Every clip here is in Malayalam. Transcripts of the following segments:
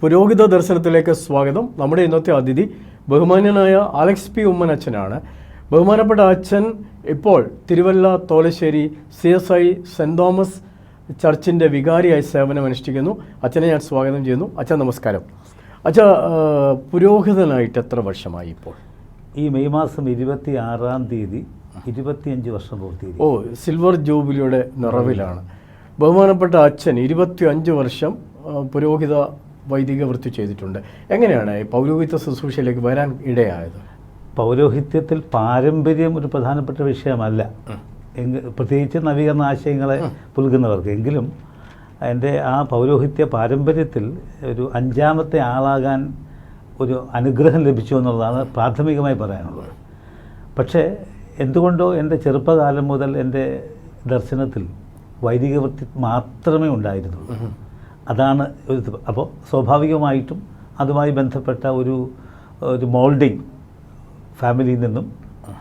പുരോഹിത ദർശനത്തിലേക്ക് സ്വാഗതം. നമ്മുടെ ഇന്നത്തെ അതിഥി ബഹുമാന്യനായ അലക്സ് പി ഉമ്മൻ അച്ഛനാണ്. ബഹുമാനപ്പെട്ട അച്ഛൻ ഇപ്പോൾ Thiruvalla Tholassery CSI cent Thomas ചർച്ചിൻ്റെ വികാരിയായി സേവനമനുഷ്ഠിക്കുന്നു. അച്ഛനെ ഞാൻ സ്വാഗതം ചെയ്യുന്നു. അച്ഛൻ നമസ്കാരം. അച്ഛ, പുരോഹിതനായിട്ട് എത്ര വർഷമായി ഇപ്പോൾ? ഈ മെയ് മാസം 26-ാം തീയതി 25 വർഷം പൂർത്തീകരിക്കും. ഓ, സിൽവർ ജൂബിലിയുടെ നിറവിലാണ്. ബഹുമാനപ്പെട്ട അച്ഛൻ 25 വർഷം പുരോഹിത വൈദിക വൃത്തി ചെയ്തിട്ടുണ്ട്. എങ്ങനെയാണ് ഈ പൗരോഹിത്യ ശുശ്രൂഷയിലേക്ക് വരാൻ ഇടയായത്? പൗരോഹിത്യത്തിൽ പാരമ്പര്യം ഒരു പ്രധാനപ്പെട്ട വിഷയമല്ല, പ്രത്യേകിച്ച് നവീകരണ ആശയങ്ങളെ പുൽകുന്നവർക്ക്. എങ്കിലും എൻ്റെ ആ പൗരോഹിത്യ പാരമ്പര്യത്തിൽ ഒരു 5ാമത്തെ ആളാകാൻ ഒരു അനുഗ്രഹം ലഭിച്ചു എന്നുള്ളതാണ് പ്രാഥമികമായി പറയാനുള്ളത്. പക്ഷേ എന്തുകൊണ്ടോ എൻ്റെ ചെറുപ്പകാലം മുതൽ എൻ്റെ ദർശനത്തിൽ വൈദിക വൃത്തി മാത്രമേ ഉണ്ടായിരുന്നുള്ളൂ. അതാണ് ഒരു. അപ്പോൾ സ്വാഭാവികമായിട്ടും അതുമായി ബന്ധപ്പെട്ട ഒരു മോൾഡിങ് ഫാമിലിയിൽ നിന്നും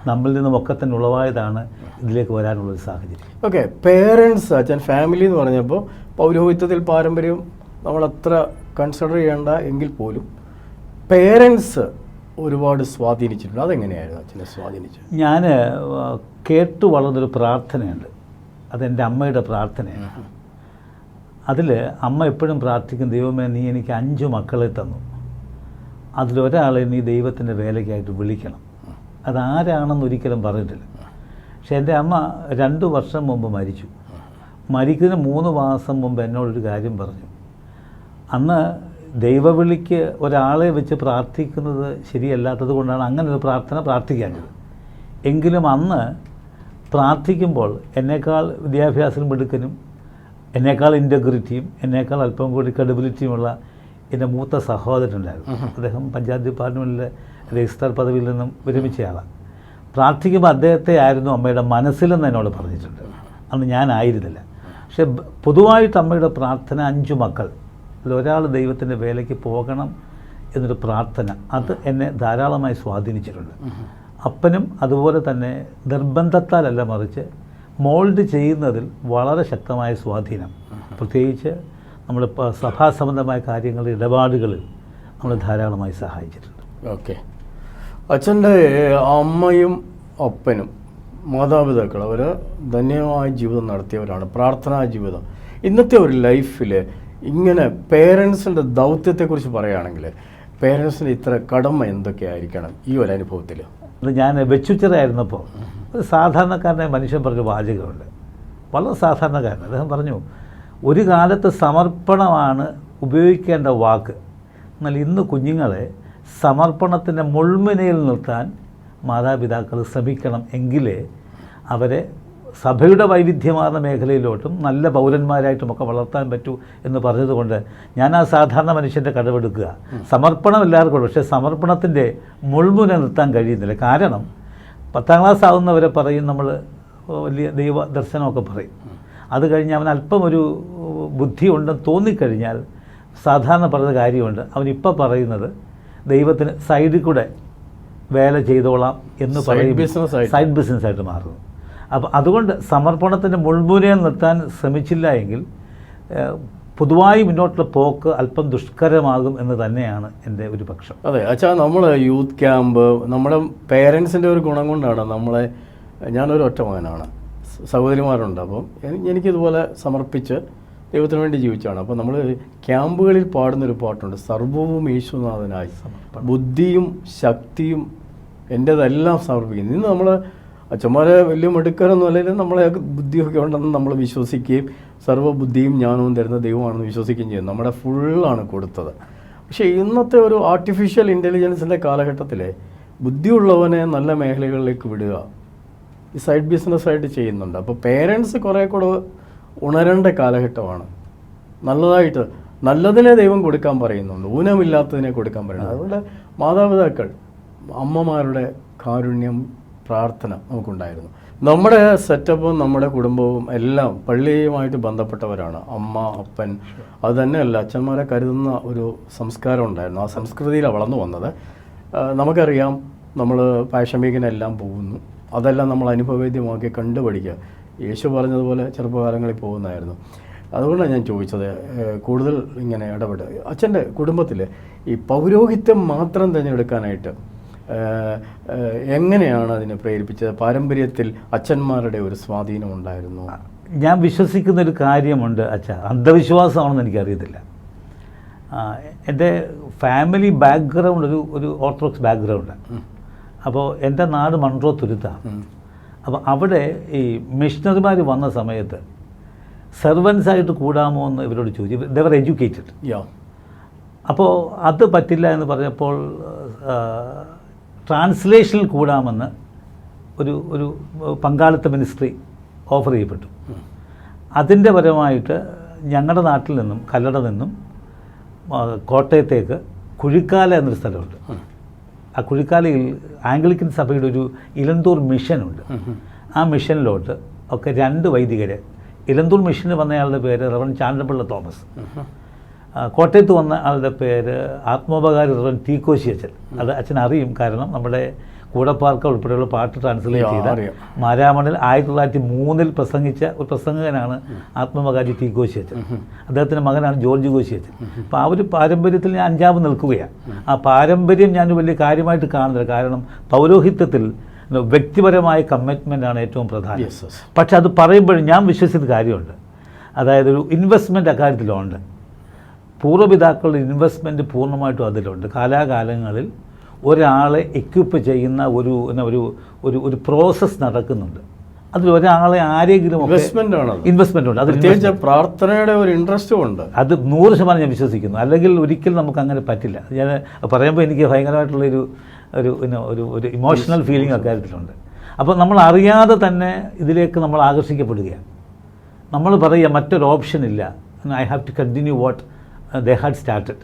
നമ്മളിൽ നിന്നുമൊക്കെ തന്നെ ഉളവായതാണ് ഇതിലേക്ക് വരാനുള്ളൊരു സാഹചര്യം. ഓക്കെ, പേരൻസ്, അച്ഛൻ ഫാമിലി എന്ന് പറഞ്ഞപ്പോൾ പൗരോഹിത്യത്തിൽ പാരമ്പര്യം നമ്മളത്ര കൺസിഡർ ചെയ്യേണ്ട എങ്കിൽ പോലും പേരൻസ് ഒരുപാട് സ്വാധീനിച്ചിട്ടുണ്ട്. അതെങ്ങനെയായിരുന്നു അച്ഛനെ സ്വാധീനിച്ചത്? ഞാൻ കേട്ടു വളർന്നൊരു പ്രാർത്ഥനയുണ്ട്. അതെൻ്റെ അമ്മയുടെ പ്രാർത്ഥനയാണ്. അതിൽ അമ്മ എപ്പോഴും പ്രാർത്ഥിക്കും, ദൈവമേ നീ എനിക്ക് 5 മക്കളെ തന്നു, അതിലൊരാളെ നീ ദൈവത്തിൻ്റെ വേലയ്ക്കായിട്ട് വിളിക്കണം. അതാരാണെന്ന് ഒരിക്കലും പറഞ്ഞിട്ടില്ല. പക്ഷേ എൻ്റെ അമ്മ 2 വർഷം മുമ്പ് മരിച്ചു. മരിക്കുന്നതിന് 3 മാസം മുമ്പ് എന്നോടൊരു കാര്യം പറഞ്ഞു. അന്ന് ദൈവവിളിക്ക് ഒരാളെ വെച്ച് പ്രാർത്ഥിക്കുന്നത് ശരിയല്ലാത്തത് കൊണ്ടാണ് അങ്ങനെ ഒരു പ്രാർത്ഥന പ്രാർത്ഥിക്കാഞ്ഞത്. എങ്കിലും അന്ന് പ്രാർത്ഥിക്കുമ്പോൾ എന്നേക്കാൾ വിദ്യാഭ്യാസം മിടുക്കനും എന്നേക്കാൾ ഇൻറ്റഗ്രിറ്റിയും എന്നേക്കാൾ അല്പം കൂടി ക്രെഡിബിലിറ്റിയുമുള്ള എൻ്റെ മൂത്ത സഹോദരനുണ്ടായിരുന്നു. അദ്ദേഹം പഞ്ചായത്ത് ഡിപ്പാർട്ട്മെൻറ്റിലെ രജിസ്ട്രാർ പദവിയിൽ നിന്നും വിരമിച്ചയാളാണ്. പ്രാർത്ഥിക്കുമ്പോൾ അദ്ദേഹത്തെ ആയിരുന്നു അമ്മയുടെ മനസ്സിലെന്ന് എന്നോട് പറഞ്ഞിട്ടുണ്ട്. അന്ന് ഞാനായിരുന്നില്ല. പക്ഷേ പൊതുവായിട്ട് അമ്മയുടെ പ്രാർത്ഥന 5 മക്കൾ, അതിലൊരാൾ ദൈവത്തിൻ്റെ വേലയ്ക്ക് പോകണം എന്നൊരു പ്രാർത്ഥന, അത് എന്നെ ധാരാളമായി സ്വാധീനിച്ചിട്ടുണ്ട്. അപ്പനും അതുപോലെ തന്നെ നിർബന്ധത്താലല്ല, മറിച്ച് മോൾഡ് ചെയ്യുന്നതിൽ വളരെ ശക്തമായ സ്വാധീനം, പ്രത്യേകിച്ച് നമ്മുടെ സഭാസംബന്ധമായ കാര്യങ്ങളുടെ ഇടപാടുകളിൽ നമ്മൾ ധാരാളമായി സഹായിച്ചിട്ടുണ്ട്. ഓക്കെ, അച്ഛൻ്റെ അമ്മയും അപ്പനും മാതാപിതാക്കൾ അവർ ധന്യമായ ജീവിതം നടത്തിയവരാണ്, പ്രാർത്ഥനാ ജീവിതം. ഇന്നത്തെ ഒരു ലൈഫിൽ ഇങ്ങനെ പേരൻസിൻ്റെ ദൗത്യത്തെക്കുറിച്ച് പറയുകയാണെങ്കിൽ പേരൻസിന് ഇത്ര കടമ എന്തൊക്കെയായിരിക്കണം ഈ ഒരു അനുഭവത്തിൽ? അത് ഞാൻ വെച്ചുച്ചിറായിരുന്നപ്പോൾ ഒരു സാധാരണക്കാരനായ മനുഷ്യൻ പറഞ്ഞ വാചകമുണ്ട്, വളരെ സാധാരണക്കാരൻ. അദ്ദേഹം പറഞ്ഞു, ഒരു കാലത്ത് സമർപ്പണമാണ് ഉപയോഗിക്കേണ്ട വാക്ക്, എന്നാൽ ഇന്ന് കുഞ്ഞുങ്ങളെ സമർപ്പണത്തിൻ്റെ മുൾമുനയിൽ നിർത്താൻ മാതാപിതാക്കൾ ശ്രമിക്കണം, എങ്കിലേ അവരെ സഭയുടെ വൈവിധ്യമാർന്ന മേഖലയിലോട്ടും നല്ല പൗരന്മാരായിട്ടുമൊക്കെ വളർത്താൻ പറ്റൂ എന്ന് പറഞ്ഞതുകൊണ്ട് ഞാൻ ആ സാധാരണ മനുഷ്യൻ്റെ കടമെടുക്കുക. സമർപ്പണം എല്ലാവർക്കും ഉണ്ട്, പക്ഷേ സമർപ്പണത്തിൻ്റെ മുൾമുന നിർത്താൻ കഴിയുന്നില്ല. കാരണം 10ാം ക്ലാസ് ആവുന്നവരെ പറയും നമ്മൾ വലിയ ദൈവ ദർശനമൊക്കെ പറയും. അത് കഴിഞ്ഞ് അവൻ അല്പം ഒരു ബുദ്ധി ഉണ്ടെന്ന് തോന്നിക്കഴിഞ്ഞാൽ സാധാരണ പറഞ്ഞ കാര്യമുണ്ട്, അവനിപ്പോൾ പറയുന്നത് ദൈവത്തിന് സൈഡിൽ കൂടെ വേല ചെയ്തോളാം എന്ന് പറയും, സൈഡ് ബിസിനസ്സായിട്ട് മാറുന്നു. അപ്പോൾ അതുകൊണ്ട് സമർപ്പണത്തിൻ്റെ മുൾമുനയിൽ നിർത്താൻ ശ്രമിച്ചില്ല എങ്കിൽ പൊതുവായി മുന്നോട്ടുള്ള പോക്ക് അല്പം ദുഷ്കരമാകും എന്ന് തന്നെയാണ് എൻ്റെ ഒരു പക്ഷം. അതെ അച്ഛാ, നമ്മൾ യൂത്ത് ക്യാമ്പ് നമ്മുടെ പേരൻസിൻ്റെ ഒരു ഗുണം കൊണ്ടാണ് നമ്മളെ. ഞാനൊരു ഒറ്റ മകനാണ്, സഹോദരിമാരുണ്ട്. അപ്പം എനിക്കിതുപോലെ സമർപ്പിച്ച് ദൈവത്തിന് വേണ്ടി ജീവിച്ചാണ്. അപ്പോൾ നമ്മൾ ക്യാമ്പുകളിൽ പാടുന്നൊരു പാട്ടുണ്ട്, സർവ്വവും യേശുനാഥനായി, ബുദ്ധിയും ശക്തിയും എൻ്റേതെല്ലാം സമർപ്പിക്കുന്നു. ഇന്ന് നമ്മൾ അച്ഛന്മാരെ വലിയ മിടുക്കരൊന്നും അല്ലെങ്കിൽ നമ്മളെ ബുദ്ധിയൊക്കെ ഉണ്ടെന്ന് നമ്മൾ വിശ്വസിക്കുകയും സർവ്വബുദ്ധിയും ജ്ഞാനവും തരുന്ന ദൈവമാണെന്ന് വിശ്വസിക്കുകയും ചെയ്യും. നമ്മുടെ ഫുള്ളാണ് കൊടുത്തത്. പക്ഷേ ഇന്നത്തെ ഒരു ആർട്ടിഫിഷ്യൽ ഇൻ്റലിജൻസിൻ്റെ കാലഘട്ടത്തിൽ ബുദ്ധിയുള്ളവനെ നല്ല മേഖലകളിലേക്ക് വിടുക, ഈ സൈഡ് ബിസിനസ്സായിട്ട് ചെയ്യുന്നുണ്ട്. അപ്പോൾ പേരൻസ് കുറേ കൂടെ ഉണരേണ്ട കാലഘട്ടമാണ്. നല്ലതിനെ ദൈവം കൊടുക്കാൻ പറയുന്നുണ്ട്, ഊനമില്ലാത്തതിനെ കൊടുക്കാൻ പറയുന്നത്. അതുകൊണ്ട് മാതാപിതാക്കൾ, അമ്മമാരുടെ കാരുണ്യം, പ്രാർത്ഥന നമുക്കുണ്ടായിരുന്നു. നമ്മുടെ സെറ്റപ്പും നമ്മുടെ കുടുംബവും എല്ലാം പള്ളിയുമായിട്ട് ബന്ധപ്പെട്ടവരാണ്. അമ്മ, അപ്പൻ, അത് തന്നെയല്ല അച്ഛന്മാരെ കരുതുന്ന ഒരു സംസ്കാരം ഉണ്ടായിരുന്നു. ആ സംസ്കൃതിയിലാണ് വളർന്നു വന്നത്. നമുക്കറിയാം, നമ്മൾ ഫാഷൻ വീക്കിനെല്ലാം പോകുന്നു, അതെല്ലാം നമ്മൾ അനുഭവവേദ്യമാക്കി കണ്ടുപഠിക്കുക. യേശു പറഞ്ഞതുപോലെ ചെറുപ്പകാലങ്ങളിൽ പോകുന്നതായിരുന്നു. അതുകൊണ്ടാണ് ഞാൻ ചോദിച്ചത് കൂടുതൽ ഇങ്ങനെ ഇടപെട്ട് അച്ഛൻ്റെ കുടുംബത്തിൽ ഈ പൗരോഹിത്യം മാത്രം തിരഞ്ഞെടുക്കാനായിട്ട് എങ്ങനെയാണ് അതിനെ പ്രേരിപ്പിച്ചത്? പാരമ്പര്യത്തിൽ അച്ഛന്മാരുടെ ഒരു സ്വാധീനം ഉണ്ടായിരുന്നു? ഞാൻ വിശ്വസിക്കുന്നൊരു കാര്യമുണ്ട് അച്ഛ, അന്ധവിശ്വാസമാണെന്ന് എനിക്കറിയത്തില്ല. എൻ്റെ ഫാമിലി ബാക്ക്ഗ്രൗണ്ട് ഒരു ഓർത്തഡോക്സ് ബാക്ക്ഗ്രൗണ്ടാണ്. അപ്പോൾ എൻ്റെ നാട് മൺട്രോ തുരുത്താണ്. അപ്പോൾ അവിടെ ഈ മിഷണറിമാർ വന്ന സമയത്ത് സെർവൻസായിട്ട് കൂടാമോ എന്ന് ഇവരോട് ചോദിച്ചു. ദേ വർ എഡ്യൂക്കേറ്റഡ്. അപ്പോൾ അത് പറ്റില്ല എന്ന് പറഞ്ഞപ്പോൾ ട്രാൻസ്ലേഷനിൽ കൂടാമെന്ന് ഒരു പങ്കാളിത്ത മിനിസ്ട്രി ഓഫർ ചെയ്യപ്പെട്ടു. അതിൻ്റെ പരമായിട്ട് ഞങ്ങളുടെ നാട്ടിൽ നിന്നും കല്ലട നിന്നും കോട്ടയത്തേക്ക് കുഴിക്കാല എന്നൊരു സ്ഥലമുണ്ട്. ആ കുഴിക്കാലയിൽ ആംഗ്ലിക്കൻ സഭയുടെ ഒരു ഇലന്തൂർ മിഷനുണ്ട്. ആ മിഷനിലോട്ട് ഒക്കെ 2 വൈദികരെ, ഇലന്തൂർ മിഷന് വന്നയാളുടെ പേര് റവൻ ചാണ്ടപിള്ള തോമസ്, കോട്ടയത്ത് വന്ന ആളുടെ പേര് ആത്മോപകാരി റവൻ തീക്കോശി അച്ഛൻ. അത് അച്ഛൻ അറിയും, കാരണം നമ്മുടെ കൂടപ്പാർക്ക ഉൾപ്പെടെയുള്ള പാട്ട് ട്രാൻസ്ലേറ്റ് ചെയ്ത മാരാമണിൽ 1903 പ്രസംഗിച്ച ഒരു പ്രസംഗകനാണ് ആത്മമകാരി തീക്കോശി അച്ഛൻ. അദ്ദേഹത്തിൻ്റെ മകനാണ് ജോർജ് കോശി അച്ഛൻ. അപ്പോൾ ആ ഒരു പാരമ്പര്യത്തിൽ ഞാൻ 5ാമത് നിൽക്കുകയാണ്. ആ പാരമ്പര്യം ഞാൻ വലിയ കാര്യമായിട്ട് കാണുന്നില്ല. കാരണം പൗരോഹിത്യത്തിൽ വ്യക്തിപരമായ കമ്മിറ്റ്മെൻ്റാണ് ഏറ്റവും പ്രധാനം. പക്ഷെ അത് പറയുമ്പോഴും ഞാൻ വിശ്വസിക്കുന്ന കാര്യമുണ്ട്. അതായത് ഒരു ഇൻവെസ്റ്റ്മെൻറ്റ് അക്കാര്യത്തിലുണ്ട്. പൂർവ്വപിതാക്കളുടെ ഇൻവെസ്റ്റ്മെൻറ്റ് പൂർണ്ണമായിട്ടും അതിലുണ്ട്. കാലാകാലങ്ങളിൽ ഒരാളെ എക്വിപ്പ് ചെയ്യുന്ന ഒരു പ്രോസസ്സ് നടക്കുന്നുണ്ട്. അതിൽ ഒരാളെ ആരെങ്കിലും ഇൻവെസ്റ്റ്മെൻ്റ് ഉണ്ട്. അത് പ്രാർത്ഥനയുടെ ഒരു ഇൻട്രസ്റ്റും ഉണ്ട്. അത് 100% ഞാൻ വിശ്വസിക്കുന്നു. അല്ലെങ്കിൽ ഒരിക്കലും നമുക്ക് അങ്ങനെ പറ്റില്ല. ഞാൻ പറയുമ്പോൾ എനിക്ക് ഭയങ്കരമായിട്ടുള്ളൊരു ഒരു ഇമോഷണൽ ഫീലിംഗ് അക്കാര്യത്തിലുണ്ട്. അപ്പോൾ നമ്മൾ അറിയാതെ തന്നെ ഇതിലേക്ക് നമ്മൾ ആകർഷിക്കപ്പെടുകയാണ്. നമ്മൾ പറയുക മറ്റൊരു ഓപ്ഷൻ ഇല്ല, I have to continue what they had started.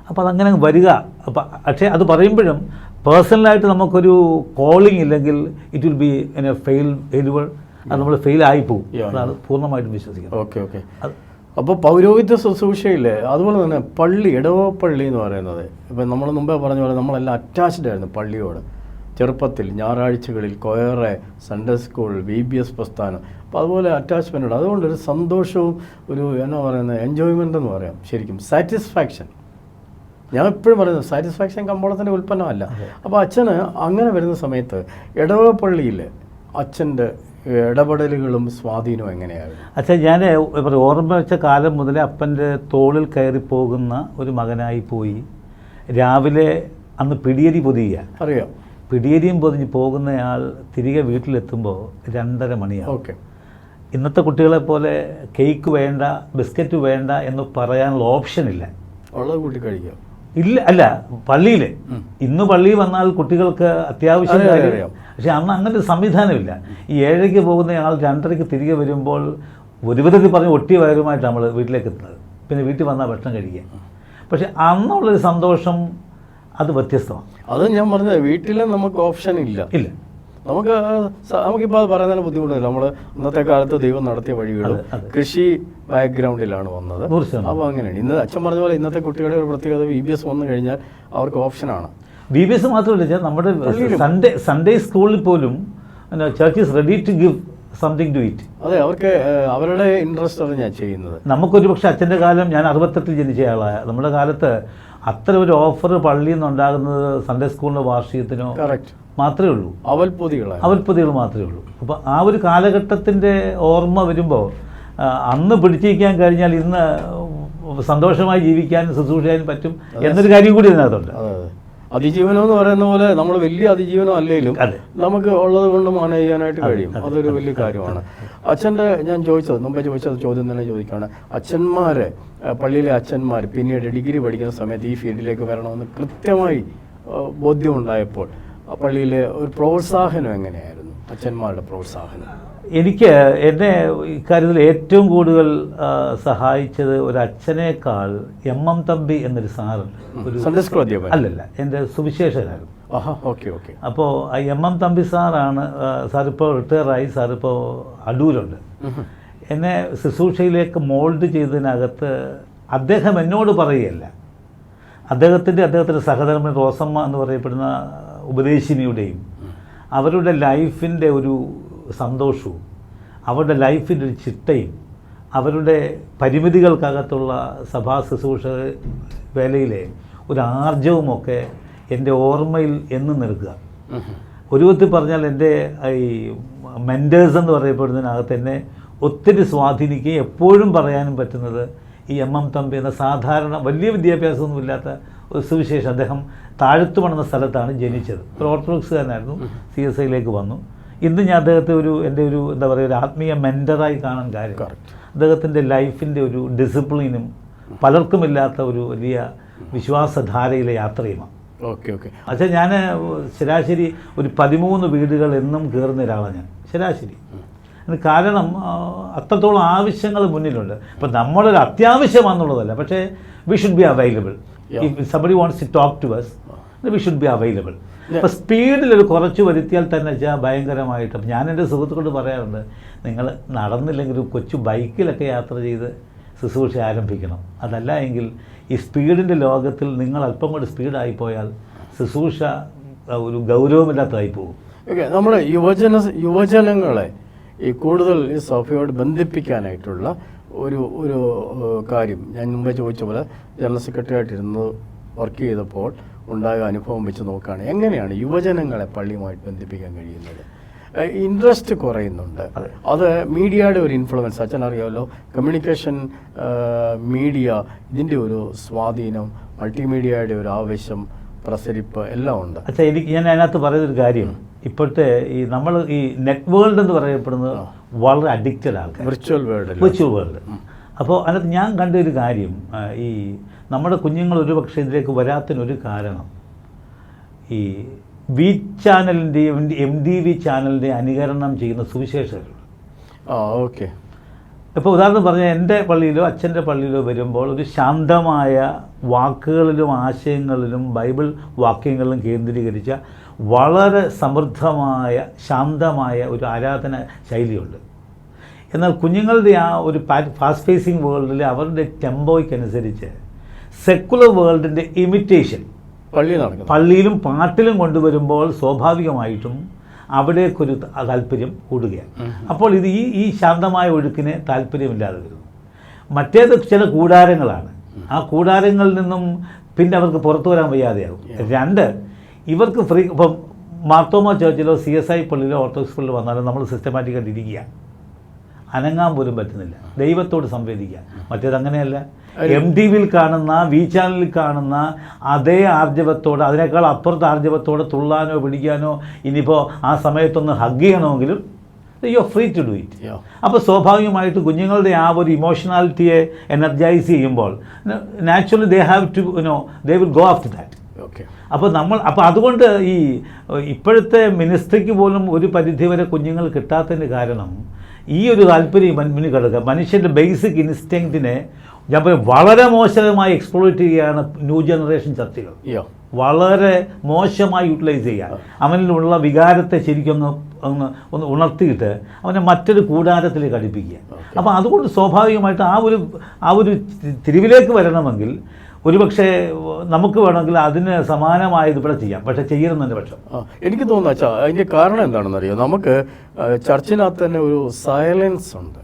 അപ്പോൾ അതങ്ങനെ വരിക. അപ്പോൾ പക്ഷേ അത് പറയുമ്പോഴും പേഴ്സണലായിട്ട് നമുക്കൊരു കോളിംഗ് ഇല്ലെങ്കിൽ it will be A failure. അത് നമ്മൾ ഫെയിലായി പോകും. അതാണ് പൂർണ്ണമായിട്ടും വിശ്വസിക്കുന്നത്. ഓക്കെ. അപ്പോൾ പൗരോഹിത്യ ശുശ്രൂഷയില്ലേ, അതുപോലെ തന്നെ പള്ളി, ഇടവപ്പള്ളി എന്ന് പറയുന്നത് ഇപ്പം നമ്മൾ മുമ്പേ പറഞ്ഞ പോലെ നമ്മളെല്ലാം അറ്റാച്ച്ഡ് ആയിരുന്നു പള്ളിയോട്. ചെറുപ്പത്തിൽ ഞായറാഴ്ചകളിൽ കൊയറെ, സൺഡേ സ്കൂൾ, VBS പ്രസ്ഥാനം, അപ്പോൾ അതുപോലെ അറ്റാച്ച്മെൻ്റ് ഉണ്ട്. അതുകൊണ്ടൊരു സന്തോഷവും ഒരു എന്നാ പറയുന്നത് എൻജോയ്മെൻ്റ് എന്ന് പറയാം. ശരിക്കും സാറ്റിസ്ഫാക്ഷൻ. ഞാൻ എപ്പോഴും പറയുന്നത് സാറ്റിസ്ഫാക്ഷൻ കമ്പോളത്തിൻ്റെ ഉൽപ്പന്നമല്ല. അപ്പോൾ അച്ഛന് അങ്ങനെ വരുന്ന സമയത്ത് ഇടവപ്പള്ളിയിൽ അച്ഛൻ്റെ ഇടപെടലുകളും സ്വാധീനവും എങ്ങനെയായിരുന്നു? അച്ഛൻ ഞാൻ ഓർമ്മ വെച്ച കാലം മുതലേ അപ്പൻ്റെ തോളിൽ കയറിപ്പോകുന്ന ഒരു മകനായി പോയി. രാവിലെ അന്ന് പിടിയരി പൊതിയുക, അറിയാം, പിടിയരിയും പൊതിഞ്ഞ് പോകുന്നയാൾ തിരികെ വീട്ടിലെത്തുമ്പോൾ 2:30 മണിയാവും. ഓക്കെ. ഇന്നത്തെ കുട്ടികളെ പോലെ കേക്ക് വേണ്ട, ബിസ്ക്കറ്റ് വേണ്ട എന്ന് പറയാനുള്ള ഓപ്ഷനില്ല. ഉള്ളത് കൂട്ടി കഴിക്കാം ഇല്ല. അല്ല, പള്ളിയിൽ ഇന്ന് പള്ളിയിൽ വന്നാൽ കുട്ടികൾക്ക് അത്യാവശ്യം കാര്യം. പക്ഷെ അന്ന് അങ്ങനെ ഒരു സംവിധാനമില്ല. ഈ 7:00 പോകുന്നയാൾ 2:30 തിരികെ വരുമ്പോൾ ഒരു വിധത്തിൽ പറഞ്ഞ് ഒട്ടിയ വയറുമായിട്ട് നമ്മൾ വീട്ടിലേക്ക് എത്തുന്നത്. പിന്നെ വീട്ടിൽ വന്നാൽ ഭക്ഷണം കഴിക്കുക. പക്ഷെ അന്നുള്ളൊരു സന്തോഷം അത് വ്യത്യസ്തമാണ്. അത് ഞാൻ പറഞ്ഞത്, വീട്ടിൽ നമുക്ക് ഓപ്ഷൻ ഇല്ല. നമുക്കിപ്പോൾ അത് പറയുന്നതിന് ബുദ്ധിമുട്ടില്ല. നമ്മൾ ഇന്നത്തെ കാലത്ത് ദൈവം നടത്തിയ വഴികളും കൃഷി ബാക്ക്ഗ്രൗണ്ടിലാണ് വന്നത്. അപ്പോൾ അങ്ങനെയാണ്. ഇന്ന് അച്ഛൻ പറഞ്ഞ പോലെ ഇന്നത്തെ കുട്ടികളുടെ ഒരു പ്രത്യേകത VBS വന്നു കഴിഞ്ഞാൽ അവർക്ക് ഓപ്ഷനാണ്. VBS മാത്രമല്ല, നമ്മുടെ സൺഡേ സ്കൂളിൽ പോലും church is ready to give something to it. അതെ, അവർക്ക് അവരുടെ ഇൻട്രസ്റ്റ് ആണ് ഞാൻ ചെയ്യുന്നത്. നമുക്കൊരു പക്ഷേ അച്ഛൻ്റെ കാലം, ഞാൻ 68 ജനിച്ച ആളായ, നമ്മുടെ കാലത്ത് അത്ര ഒരു ഓഫർ പള്ളിയിൽ നിന്നുണ്ടാകുന്നത് സൺഡേ സ്കൂളിൻ്റെ വാർഷികത്തിനോ മാത്രമേ ഉള്ളൂ. അവൽപ്പൊതികൾ മാത്രമേ ഉള്ളൂ. അപ്പോൾ ആ ഒരു കാലഘട്ടത്തിൻ്റെ ഓർമ്മ വരുമ്പോൾ അന്ന് പിടിച്ചിരിക്കാൻ കഴിഞ്ഞാൽ ഇന്ന് സന്തോഷമായി ജീവിക്കാനും ശുശ്രൂഷിക്കാനും പറ്റും എന്നൊരു കാര്യം കൂടി ഇതിനകത്തുണ്ട്. അതിജീവനം എന്ന് പറയുന്ന പോലെ നമ്മൾ വലിയ അതിജീവനം അല്ലെങ്കിലും നമുക്ക് ഉള്ളത് കൊണ്ട് മാനേജ് ചെയ്യാനായിട്ട് കഴിയും. അതൊരു വലിയ കാര്യമാണ്. അച്ഛൻ്റെ ഞാൻ മുമ്പേ ചോദിച്ചത് ചോദ്യം തന്നെ ചോദിക്കുകയാണ്. അച്ഛന്മാരെ, പള്ളിയിലെ അച്ഛന്മാർ പിന്നീട് ഡിഗ്രി പഠിക്കുന്ന സമയത്ത് ഈ ഫീൽഡിലേക്ക് വരണമെന്ന് കൃത്യമായി ബോധ്യമുണ്ടായപ്പോൾ പള്ളിയിലെ ഒരു പ്രോത്സാഹനം എങ്ങനെയായിരുന്നു, അച്ഛന്മാരുടെ പ്രോത്സാഹനം? എന്നെ ഇക്കാര്യത്തിൽ ഏറ്റവും കൂടുതൽ സഹായിച്ചത് ഒരു അച്ഛനേക്കാൾ MM തമ്പി എന്നൊരു സാറുണ്ട്. ഒരു സൺഡേ സ്കൂൾ അധ്യാപകൻ അല്ലല്ല, എൻ്റെ സുവിശേഷകാരൻ. ഓക്കെ. അപ്പോൾ MM തമ്പി സാറാണ്. സാറിപ്പോൾ റിട്ടയറായി. സാറിപ്പോൾ അടൂരുണ്ട്. എന്നെ ശുശ്രൂഷയിലേക്ക് മോൾഡ് ചെയ്തതിനകത്ത് അദ്ദേഹം എന്നോട് പറയുകയല്ല, അദ്ദേഹത്തിൻ്റെ സഹധർമ്മ റോസമ്മ എന്ന് പറയപ്പെടുന്ന ഉപദേശിനിയുടെയും അവരുടെ ലൈഫിൻ്റെ ഒരു സന്തോഷവും അവരുടെ ലൈഫിൻ്റെ ഒരു ചിട്ടയും അവരുടെ പരിമിതികൾക്കകത്തുള്ള സഭാ ശുശ്രൂഷ വേലയിലെ ഒരു ആർജവുമൊക്കെ എൻ്റെ ഓർമ്മയിൽ എന്നും നിൽക്കുക. ഒരു വിധത്തിൽ പറഞ്ഞാൽ എൻ്റെ ഈ മെൻറ്റേഴ്സ് എന്ന് പറയപ്പെടുന്നതിനകത്ത് എന്നെ ഒത്തിരി സ്വാധീനിക്കുകയും എപ്പോഴും പറയാനും പറ്റുന്നത് ഈ എം തമ്പി എന്ന സാധാരണ വലിയ വിദ്യാഭ്യാസമൊന്നുമില്ലാത്ത ഒരു സുവിശേഷം. അദ്ദേഹം താഴത്തുമണെന്ന സ്ഥലത്താണ് ജനിച്ചത്. ഒരു ഓർത്തഡോക്സുകാരനായിരുന്നു. CSIയിലേക്ക് വന്നു. ഇന്ന് ഞാൻ അദ്ദേഹത്തെ എൻ്റെ ഒരു എന്താ പറയുക ഒരു ആത്മീയ മെൻറ്ററായി കാണാൻ കാര്യം അദ്ദേഹത്തിൻ്റെ ലൈഫിൻ്റെ ഒരു ഡിസിപ്ലിനും പലർക്കുമില്ലാത്ത ഒരു വലിയ വിശ്വാസധാരയിലെ യാത്രയുമാണ്. Okay okay. പക്ഷേ ഞാൻ ശരാശരി ഒരു 13 വീടുകൾ എന്നും കയറുന്ന ഒരാളാണ് ഞാൻ ശരാശരി. അതിന് കാരണം അത്രത്തോളം ആവശ്യങ്ങൾ മുന്നിലുണ്ട്. അപ്പം നമ്മളൊരു അത്യാവശ്യമാണെന്നുള്ളതല്ല, പക്ഷേ we should be available. If somebody wants to talk to us, we should be available. അപ്പോൾ സ്പീഡിലൊരു കുറച്ച് വരുത്തിയാൽ തന്നെ വെച്ചാൽ ഭയങ്കരമായിട്ട്. അപ്പം ഞാൻ എൻ്റെ സുഹൃത്തുക്കളോട് പറയാറുണ്ട്, നിങ്ങൾ നടന്നില്ലെങ്കിൽ ഒരു കൊച്ചു ബൈക്കിലൊക്കെ യാത്ര ചെയ്ത് ശുശ്രൂഷ ആരംഭിക്കണം. അതല്ല എങ്കിൽ ഈ സ്പീഡിൻ്റെ ലോകത്തിൽ നിങ്ങൾ അല്പം കൂടി സ്പീഡായിപ്പോയാൽ ശുശ്രൂഷ ഒരു ഗൗരവമില്ലാത്തതായി പോകും. ഓക്കെ. നമ്മുടെ യുവജനങ്ങളെ ഈ കൂടുതൽ ഈ സഭയോട് ബന്ധിപ്പിക്കാനായിട്ടുള്ള ഒരു കാര്യം ഞാൻ മുമ്പേ ചോദിച്ച പോലെ ജനറൽ സെക്രട്ടറി ആയിട്ടിരുന്ന് വർക്ക് ചെയ്തപ്പോൾ ഉണ്ടായ അനുഭവം വെച്ച് നോക്കുകയാണ്, എങ്ങനെയാണ് യുവജനങ്ങളെ പള്ളിയുമായിട്ട് ബന്ധിപ്പിക്കാൻ കഴിയുന്നത്? ഇൻട്രസ്റ്റ് കുറയുന്നുണ്ട്. അത് മീഡിയയുടെ ഒരു ഇൻഫ്ലുവൻസ്, അച്ഛൻ അറിയാമല്ലോ, കമ്മ്യൂണിക്കേഷൻ മീഡിയ ഇതിൻ്റെ ഒരു സ്വാധീനം, മൾട്ടിമീഡിയയുടെ ഒരു ആവശ്യം, പ്രസരിപ്പ് എല്ലാം ഉണ്ട്. അച്ഛാ, ഞാൻ അതിനകത്ത് പറയുന്നൊരു കാര്യം, ഇപ്പോഴത്തെ ഈ നമ്മൾ ഈ നെറ്റ് വേൾഡ് എന്ന് പറയപ്പെടുന്നത് വളരെ അഡിക്റ്റഡ് ആൾക്കാർ, വിർച്വൽ വേൾഡ്. അപ്പോൾ അതിനകത്ത് ഞാൻ കണ്ട ഒരു കാര്യം, ഈ നമ്മുടെ കുഞ്ഞുങ്ങൾ ഒരുപക്ഷെ ഇതിലേക്ക് വരാത്തതിനൊരു കാരണം ഈ വി ചാനലിൻ്റെയും MDV ചാനലിൻ്റെ അനുകരണം ചെയ്യുന്ന സുവിശേഷകർ. ഓക്കെ. ഇപ്പോൾ ഉദാഹരണം പറഞ്ഞാൽ എൻ്റെ പള്ളിയിലോ അച്ഛൻ്റെ പള്ളിയിലോ വരുമ്പോൾ ഒരു ശാന്തമായ വാക്കുകളിലും ആശയങ്ങളിലും ബൈബിൾ വാക്യങ്ങളിലും കേന്ദ്രീകരിച്ച വളരെ സമൃദ്ധമായ ശാന്തമായ ഒരു ആരാധന ശൈലിയുണ്ട്. എന്നാൽ കുഞ്ഞുങ്ങളുടെ ആ ഒരു ഫാസ്റ്റ് ഫേസിങ് വേൾഡിൽ അവരുടെ ടെമ്പോയ്ക്കനുസരിച്ച് സെക്കുലർ വേൾഡിൻ്റെ ഇമിറ്റേഷൻ പള്ളിയിലും പാട്ടിലും കൊണ്ടുവരുമ്പോൾ സ്വാഭാവികമായിട്ടും അവിടേക്കൊരു താല്പര്യം കൂടുകയാണ്. അപ്പോൾ ഇത് ഈ ശാന്തമായ ഒഴുക്കിന് താല്പര്യമില്ലാതെ വരുന്നു. മറ്റേത് ചില കൂടാരങ്ങളാണ്. ആ കൂടാരങ്ങളിൽ നിന്നും പിന്നെ അവർക്ക് പുറത്തു വരാൻ വയ്യാതെയാകും. 2, ഇവർക്ക് ഫ്രീ. ഇപ്പം മാർത്തോമ ചർച്ചിലോ CSI പള്ളിയിലോ ഓർത്തഡോക്സ് പള്ളിയിലോ വന്നാലും നമ്മൾ സിസ്റ്റമാറ്റിക്കായിട്ട് ഇരിക്കുക, അനങ്ങാൻ പോലും പറ്റുന്നില്ല, ദൈവത്തോട് സംവേദിക്കുക. മറ്റേതങ്ങനെയല്ല. MTVയിൽ കാണുന്ന വി ചാനലിൽ കാണുന്ന അതേ ആർജവത്തോടെ, അതിനേക്കാൾ അപ്പുറത്ത് ആർജവത്തോടെ തുള്ളാനോ പിടിക്കാനോ ഇനിയിപ്പോൾ ആ സമയത്തൊന്ന് ഹഗ് ചെയ്യണമെങ്കിലും you are free to do it. അപ്പോൾ സ്വാഭാവികമായിട്ട് കുഞ്ഞുങ്ങളുടെ ആ ഒരു ഇമോഷണാലിറ്റിയെ എനർജൈസ് ചെയ്യുമ്പോൾ naturally they have to they will go after that. അപ്പോൾ അതുകൊണ്ട് ഈ ഇപ്പോഴത്തെ മിനിസ്ട്രിക്ക് പോലും ഒരു പരിധിവരെ കുഞ്ഞുങ്ങൾ കിട്ടാത്തതിന് കാരണം ഈ ഒരു താല്പര്യം മുന്നിൽ കിടക്കുക. മനുഷ്യൻ്റെ ബേസിക് ഇൻസ്റ്റിങ്ക്റ്റിനെ ഞാൻ പറയും വളരെ മോശമായി എക്സ്പ്ലോയിറ്റ് ചെയ്യുകയാണ് ന്യൂ ജനറേഷൻ ചർച്ചകൾ. വളരെ മോശമായി യൂട്ടിലൈസ് ചെയ്യുക. അവനിലുള്ള വികാരത്തെ ശരിക്കും ഒന്ന് ഉണർത്തിയിട്ട് അവനെ മറ്റൊരു കൂടാരത്തിലേക്ക് അടുപ്പിക്കുക. അപ്പോൾ അതുകൊണ്ട് സ്വാഭാവികമായിട്ട് ആ ഒരു തിരിവിലേക്ക് വരണമെങ്കിൽ ഒരുപക്ഷെ നമുക്ക് വേണമെങ്കിൽ അതിന് സമാനമായത് ഇവിടെ ചെയ്യാം, പക്ഷെ ചെയ്യണമെന്നതിൻ്റെ പക്ഷം. എനിക്ക് തോന്നുന്നു അച്ഛാ, അതിൻ്റെ കാരണം എന്താണെന്നറിയോ, നമുക്ക് ചർച്ചിനകത്ത് തന്നെ ഒരു സൈലൻസ് ഉണ്ട്.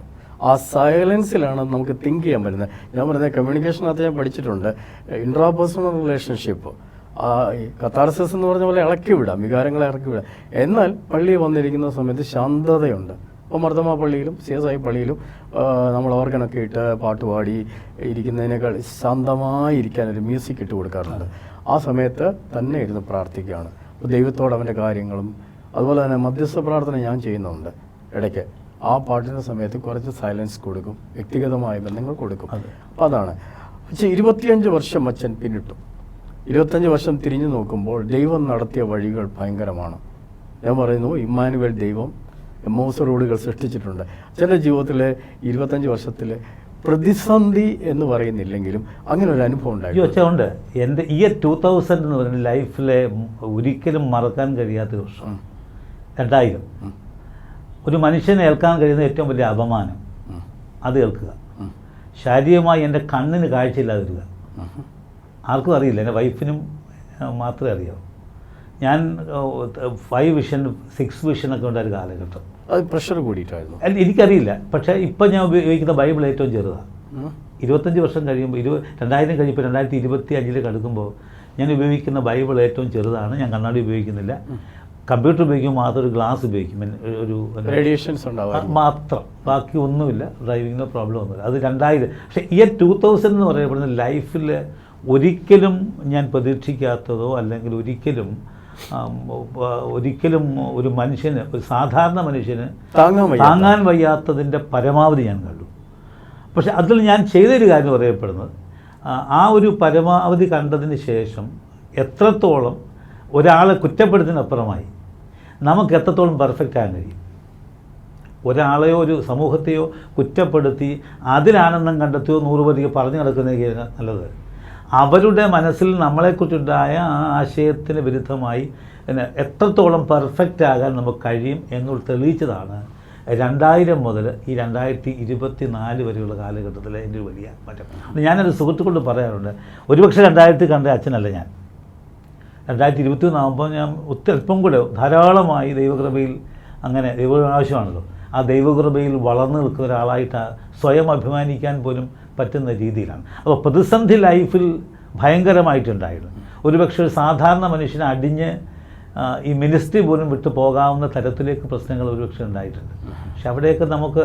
ആ സൈലൻസിലാണ് നമുക്ക് തിങ്ക് ചെയ്യാൻ പറ്റുന്നത്. ഞാൻ പറയുന്നത് കമ്മ്യൂണിക്കേഷനകത്ത് ഞാൻ പഠിച്ചിട്ടുണ്ട്, ഇൻട്രാപേഴ്സണൽ റിലേഷൻഷിപ്പ്, കത്താർസിസ് എന്ന് പറഞ്ഞ പോലെ ഇളക്കി വിടാം, വികാരങ്ങളെ ഇറക്കി വിടാം. എന്നാൽ പള്ളിയിൽ വന്നിരിക്കുന്ന സമയത്ത് ശാന്തതയുണ്ട്. അപ്പോൾ മർദ്ദമ പള്ളിയിലും CSI പള്ളിയിലും നമ്മൾ ഓർഗനൊക്കെ ഇട്ട് പാട്ടുപാടി ഇരിക്കുന്നതിനേക്കാൾ ശാന്തമായിരിക്കാൻ ഒരു മ്യൂസിക് ഇട്ട് കൊടുക്കാറുണ്ട്. ആ സമയത്ത് തന്നെ ഇരുന്ന് പ്രാർത്ഥിക്കുകയാണ്. അപ്പോൾ ദൈവത്തോട് അവൻ്റെ കാര്യങ്ങളും, അതുപോലെ തന്നെ മധ്യസ്ഥ പ്രാർത്ഥന ഞാൻ ചെയ്യുന്നുണ്ട് ഇടയ്ക്ക്. ആ പാട്ടിൻ്റെ സമയത്ത് കുറച്ച് സൈലൻസ് കൊടുക്കും, വ്യക്തിഗതമായ ബന്ധങ്ങൾ കൊടുക്കും. അപ്പോൾ അതാണ്. പക്ഷേ 25 വർഷം അച്ഛൻ പിന്നിട്ടു. 25 വർഷം തിരിഞ്ഞു നോക്കുമ്പോൾ ദൈവം നടത്തിയ വഴികൾ ഭയങ്കരമാണ്. ഞാൻ പറയുന്നു, ഇമ്മാനുവേൽ ദൈവം എമ്മൗസ് റോഡുകൾ സൃഷ്ടിച്ചിട്ടുണ്ട്. അച്ഛൻ്റെ ജീവിതത്തിലെ 25 വർഷത്തിലെ പ്രതിസന്ധി എന്ന് പറയുന്നില്ലെങ്കിലും അങ്ങനെ ഒരു അനുഭവം ഉണ്ടായിട്ടുണ്ട്. എൻ്റെ ഈ 2000 എന്ന് പറയുന്ന ലൈഫിലെ ഒരിക്കലും മറക്കാൻ കഴിയാത്തൊരു വർഷം 2000. ഒരു മനുഷ്യനെ ഏൽക്കാൻ കഴിയുന്ന ഏറ്റവും വലിയ അപമാനം അത് ഏൽക്കുക. ശാരീരികമായി എൻ്റെ കണ്ണിന് കാഴ്ചയില്ലാതെ വരിക. ആർക്കും അറിയില്ല, എൻ്റെ വൈഫിനും മാത്രമേ അറിയാവൂ. ഞാൻ 5 വിഷൻ 6 വിഷനൊക്കെ ഉണ്ടായൊരു കാലഘട്ടം. അത് പ്രഷർ കൂടിയിട്ടായിരുന്നു. അല്ല, എനിക്കറിയില്ല. പക്ഷേ ഇപ്പം ഞാൻ ഉപയോഗിക്കുന്ന ബൈബിൾ ഏറ്റവും ചെറുതാണ്. 25 വർഷം കഴിയുമ്പോൾ 2000 കഴിയുമ്പോൾ 2025 കടക്കുമ്പോൾ ഞാൻ ഉപയോഗിക്കുന്ന ബൈബിൾ ഏറ്റവും ചെറുതാണ്. ഞാൻ കണ്ണാടി ഉപയോഗിക്കുന്നില്ല. കമ്പ്യൂട്ടർ ഉപയോഗിക്കുമ്പോൾ മാത്രം ഒരു ഗ്ലാസ് ഉപയോഗിക്കും, ഒരു റേഡിയേഷൻസ് ഉണ്ടാവും മാത്രം. ബാക്കി ഒന്നുമില്ല. ഡ്രൈവിങ്ങിനോ പ്രോബ്ലം ഒന്നുമില്ല. അത് 2000. പക്ഷേ ഇയർ 2000 എന്ന് പറയപ്പെടുന്ന ലൈഫിൽ ഒരിക്കലും ഞാൻ പ്രതീക്ഷിക്കാത്തതോ അല്ലെങ്കിൽ ഒരിക്കലും ഒരു മനുഷ്യന്, ഒരു സാധാരണ മനുഷ്യന് താങ്ങാൻ വയ്യാത്തതിൻ്റെ പരമാവധി ഞാൻ കണ്ടു. പക്ഷെ അതിൽ ഞാൻ ചെയ്തൊരു കാര്യം പറയപ്പെടുന്നത്, ആ ഒരു പരമാവധി കണ്ടതിന് ശേഷം എത്രത്തോളം ഒരാളെ കുറ്റപ്പെടുത്തുന്നതിനപ്പുറമായി നമുക്ക് എത്രത്തോളം പെർഫെക്റ്റ് ആകാൻ കഴിയും. ഒരാളെയോ ഒരു സമൂഹത്തെയോ കുറ്റപ്പെടുത്തി അതിലാനന്ദം കണ്ടെത്തിയോ 100 പതിയെ പറഞ്ഞു നടക്കുന്നതിന് നല്ലത് അവരുടെ മനസ്സിൽ നമ്മളെക്കുറിച്ചുണ്ടായ ആ ആശയത്തിന് വിരുദ്ധമായി എത്രത്തോളം പെർഫെക്റ്റ് ആകാൻ നമുക്ക് കഴിയും എന്നുള്ള തെളിയിച്ചതാണ് 2000 മുതൽ ഈ 2024 വരെയുള്ള കാലഘട്ടത്തിലെ എൻ്റെ ഒരു വലിയ മാറ്റം. ഞാനൊരു സുഹൃത്തുക്കളോട് പറയാറുണ്ട്, ഒരുപക്ഷെ 2000 കണ്ട അച്ഛനല്ല ഞാൻ. 2021 ആകുമ്പോൾ ഞാൻ അല്പം കൂടെ ധാരാളമായി ദൈവകൃപയിൽ, അങ്ങനെ ദൈവകൃപ ആവശ്യമാണല്ലോ, ആ ദൈവകൃപയിൽ വളർന്നു നിൽക്കുന്ന ഒരാളായിട്ട് സ്വയം അഭിമാനിക്കാൻ പോലും പറ്റുന്ന രീതിയിലാണ്. അപ്പോൾ പ്രതിസന്ധി ലൈഫിൽ ഭയങ്കരമായിട്ടുണ്ടായിരുന്നു. ഒരുപക്ഷെ ഒരു സാധാരണ മനുഷ്യനെ അടിഞ്ഞ് ഈ മിനിസ്ട്രി പോലും വിട്ടു പോകാവുന്ന തരത്തിലേക്ക് പ്രശ്നങ്ങൾ ഒരുപക്ഷെ ഉണ്ടായിട്ടുണ്ട്. പക്ഷെ അവിടെയൊക്കെ നമുക്ക്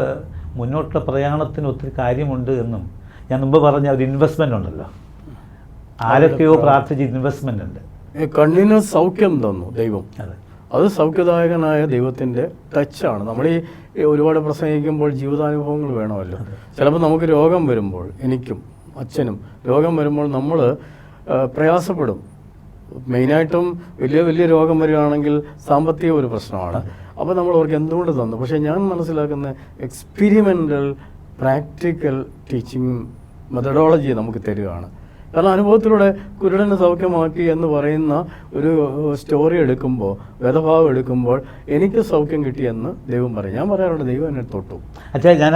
മുന്നോട്ടുള്ള പ്രയാണത്തിന് ഒത്തിരി കാര്യമുണ്ട് എന്നും, ഞാൻ മുമ്പ് പറഞ്ഞ ഒരു ഇൻവെസ്റ്റ്മെൻ്റ് ഉണ്ടല്ലോ, ആരൊക്കെയോ പ്രാർത്ഥിച്ച് ഇൻവെസ്റ്റ്മെൻ്റ് ഉണ്ട്. കണ്ണിന് സൗഖ്യം തന്നു ദൈവം. അത് സൗഖ്യദായകനായ ദൈവത്തിൻ്റെ ടച്ചാണ്. നമ്മൾ ഈ ഒരുപാട് പ്രസംഗിക്കുമ്പോൾ ജീവിതാനുഭവങ്ങൾ വേണമല്ലോ. ചിലപ്പോൾ നമുക്ക് രോഗം വരുമ്പോൾ, എനിക്കും അച്ഛനും രോഗം വരുമ്പോൾ നമ്മൾ പ്രയാസപ്പെടും. മെയിനായിട്ടും വലിയ രോഗം വരികയാണെങ്കിൽ സാമ്പത്തിക ഒരു പ്രശ്നമാണ്. അപ്പോൾ നമ്മൾ അവർക്ക് എന്തുകൊണ്ട് തന്നു. പക്ഷേ ഞാൻ മനസ്സിലാക്കുന്ന എക്സ്പെരിമെൻ്റൽ പ്രാക്ടിക്കൽ ടീച്ചിങ് മെത്തഡോളജി നമുക്ക് തരികയാണ്. കാരണം അനുഭവത്തിലൂടെ കുരുടനെ സൗഖ്യമാക്കി എന്ന് പറയുന്ന ഒരു സ്റ്റോറി എടുക്കുമ്പോൾ, വേദഭാവം എടുക്കുമ്പോൾ എനിക്ക് സൗഖ്യം കിട്ടിയെന്ന് ദൈവം പറയും. ഞാൻ പറയാറുണ്ട്, ദൈവം എന്നെ തൊട്ടു. അച്ഛാ, ഞാൻ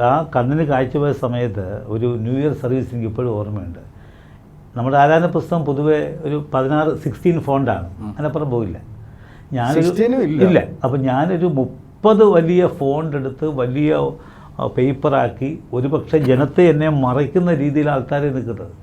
ആ കണ്ണിന് കാഴ്ചപോയ സമയത്ത് ഒരു ന്യൂ ഇയർ സർവീസ് എനിക്ക് ഇപ്പോഴും ഓർമ്മയുണ്ട്. നമ്മുടെ ആരാധന പുസ്തകം പൊതുവെ ഒരു 16 ഫോണ്ടാണ്, അതിനപ്പുറം പോയില്ല. ഇല്ല. അപ്പം ഞാനൊരു 30 വലിയ ഫോണ്ട് എടുത്ത് വലിയ പേപ്പറാക്കി ഒരുപക്ഷെ ജനത്തെ എന്നെ മറയ്ക്കുന്ന രീതിയിൽ ആൾക്കാരെ നിൽക്കുന്നത്.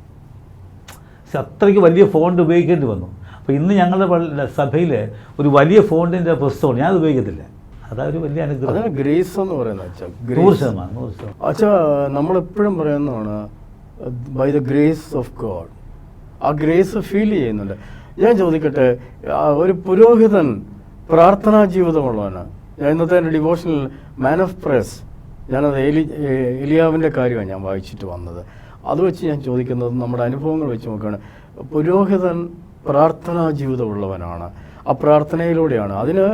അത്രയ്ക്ക് വലിയ ഫോണ്ട് ഉപയോഗിക്കേണ്ടി വന്നു. അപ്പോൾ ഇന്ന് ഞങ്ങളുടെ സഭയിൽ ഒരു വലിയ ഫോണ്ടിൻ്റെ പുസ്തകമാണ്, ഞാൻ അത് ഉപയോഗിക്കത്തില്ല. അതൊരു വലിയ അനുഗ്രഹം. ഗ്രേസ് എന്ന് പറയുന്നത് 100%. അച്ഛാ, നമ്മളെപ്പോഴും പറയുന്നതാണ് by the grace of God. ആ ഗ്രേസ് ഫീൽ ചെയ്യുന്നുണ്ട്. ഞാൻ ചോദിക്കട്ടെ, ഒരു പുരോഹിതൻ പ്രാർത്ഥനാ ജീവിതമുള്ളവന്, ഞാൻ ഇന്നത്തെ എൻ്റെ ഡിവോഷണൽ മാൻ ഓഫ് പ്രേസ്, ഞാനത് എലിയാവിൻ്റെ കാര്യമാണ് ഞാൻ വായിച്ചിട്ട് വന്നത്. അത് വെച്ച് ഞാൻ ചോദിക്കുന്നത്, നമ്മുടെ അനുഭവങ്ങൾ വെച്ച് നോക്കുകയാണ്, പുരോഹിതൻ പ്രാർത്ഥനാ ജീവിതമുള്ളവനാണ്. ആ പ്രാർത്ഥനയിലൂടെയാണ് അതിന്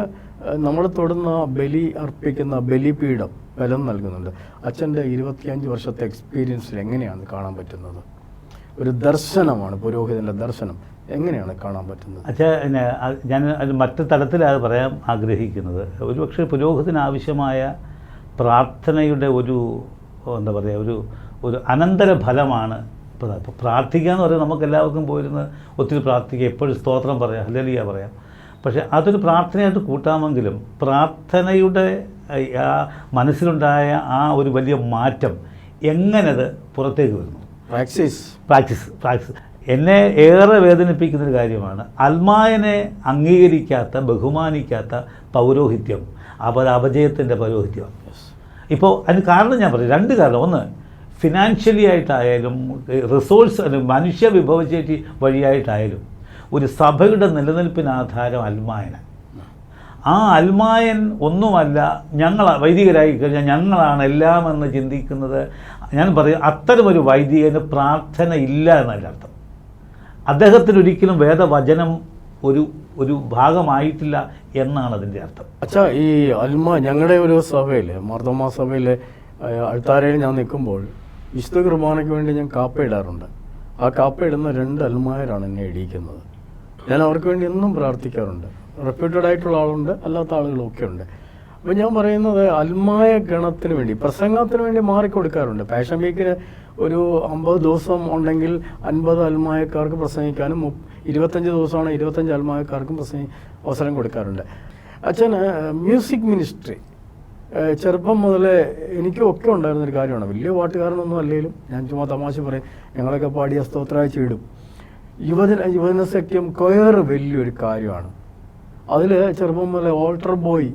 നമ്മൾ തൊടുന്ന ബലി അർപ്പിക്കുന്ന ബലിപീഠം ബലം നൽകുന്നുണ്ട്. അച്ഛൻ്റെ 25 വർഷത്തെ എക്സ്പീരിയൻസിൽ എങ്ങനെയാണ് കാണാൻ പറ്റുന്നത്? ഒരു ദർശനമാണ് പുരോഹിതൻ്റെ ദർശനം, എങ്ങനെയാണ് കാണാൻ പറ്റുന്നത്? അച്ഛാ, ഞാൻ മറ്റു തലത്തിലാണ് പറയാൻ ആഗ്രഹിക്കുന്നത്. ഒരുപക്ഷെ പുരോഹിതന് ആവശ്യമായ പ്രാർത്ഥനയുടെ ഒരു എന്താ പറയുക, ഒരു അനന്തര ഫലമാണ് ഇപ്പോൾ പ്രാർത്ഥിക്കുക എന്ന് പറയുന്നത്. നമുക്ക് എല്ലാവർക്കും പോയിരുന്ന് ഒത്തിരി പ്രാർത്ഥിക്കുക, എപ്പോഴും സ്തോത്രം പറയാം, ഹല്ലേലൂയ പറയാം. പക്ഷേ അതൊരു പ്രാർത്ഥനയായിട്ട് കൂട്ടാമെങ്കിലും പ്രാർത്ഥനയുടെ ആ മനസ്സിലുണ്ടായ ആ ഒരു വലിയ മാറ്റം എങ്ങനെയത് പുറത്തേക്ക് വരുന്നു? പ്രാക്ടീസ് എന്നെ ഏറെ വേദനിപ്പിക്കുന്നൊരു കാര്യമാണ് അൽമായനെ അംഗീകരിക്കാത്ത, ബഹുമാനിക്കാത്ത പൗരോഹിത്യം, അപജയത്തിൻ്റെ പൗരോഹിത്യമാണ്. ഇപ്പോൾ അതിന് കാരണം ഞാൻ പറയും, 2 കാരണം. ഒന്ന്, ഫിനാൻഷ്യലി ആയിട്ടായാലും റിസോഴ്സ് മനുഷ്യ വിഭവശേഷി വഴിയായിട്ടായാലും ഒരു സഭയുടെ നിലനിൽപ്പിന് ആധാരം അൽമായനാണ്. ആ അൽമായൻ ഒന്നുമല്ല, ഞങ്ങൾ വൈദികരായി കഴിഞ്ഞാൽ ഞങ്ങളാണ് എല്ലാം എന്ന് ചിന്തിക്കുന്നത്. ഞാൻ പറയും, അത്തരമൊരു വൈദികന് പ്രാർത്ഥന ഇല്ല എന്നല്ല അർത്ഥം. അദ്ദേഹത്തിന് ഒരിക്കലും വേദവചനം ഒരു ഭാഗമായിട്ടില്ല എന്നാണ് അതിൻ്റെ അർത്ഥം. അച്ഛാ, ഈ ഞങ്ങളുടെ ഒരു സഭയിൽ, മാർത്തോമാ സഭയിലെ അൾത്താരയിൽ ഞാൻ നിൽക്കുമ്പോൾ വിശുദ്ധ കുർബാനയ്ക്ക് വേണ്ടി ഞാൻ കാപ്പ ഇടാറുണ്ട്. ആ കാപ്പ ഇടുന്ന 2 അൽമായരാണ് എന്നെ ഇടിയിക്കുന്നത്. ഞാൻ അവർക്ക് വേണ്ടി എന്നും പ്രാർത്ഥിക്കാറുണ്ട്. റെപ്യൂട്ടഡ് ആയിട്ടുള്ള ആളുണ്ട്, അല്ലാത്ത ആളുകളൊക്കെ ഉണ്ട്. അപ്പോൾ ഞാൻ പറയുന്നത്, അൽമായ ഗണത്തിന് വേണ്ടി, പ്രസംഗത്തിന് വേണ്ടി മാറിക്കൊടുക്കാറുണ്ട്. പാഷൻ വീക്കിന് ഒരു 50 ദിവസം ഉണ്ടെങ്കിൽ 50 അൽമായക്കാർക്ക് പ്രസംഗിക്കാനും, 25 ദിവസമാണ് 25 അൽമായക്കാർക്കും അവസരം കൊടുക്കാറുണ്ട്. അച്ഛന് മ്യൂസിക് മിനിസ്ട്രി ചെറുപ്പം മുതലേ എനിക്കും ഒക്കെ ഉണ്ടായിരുന്നൊരു കാര്യമാണ്. വലിയ പാട്ടുകാരനൊന്നും അല്ലെങ്കിലും ഞാൻ ചുമ്മാ തമാശ പറയും, ഞങ്ങളൊക്കെ പാടിയ സ്തോത്രാഴ്ച ഇടും. യുവജന സഖ്യം കൊയർ വലിയൊരു കാര്യമാണ്. അതിൽ ചെറുപ്പം മുതലേ ഓൾട്ടർ ബോയ്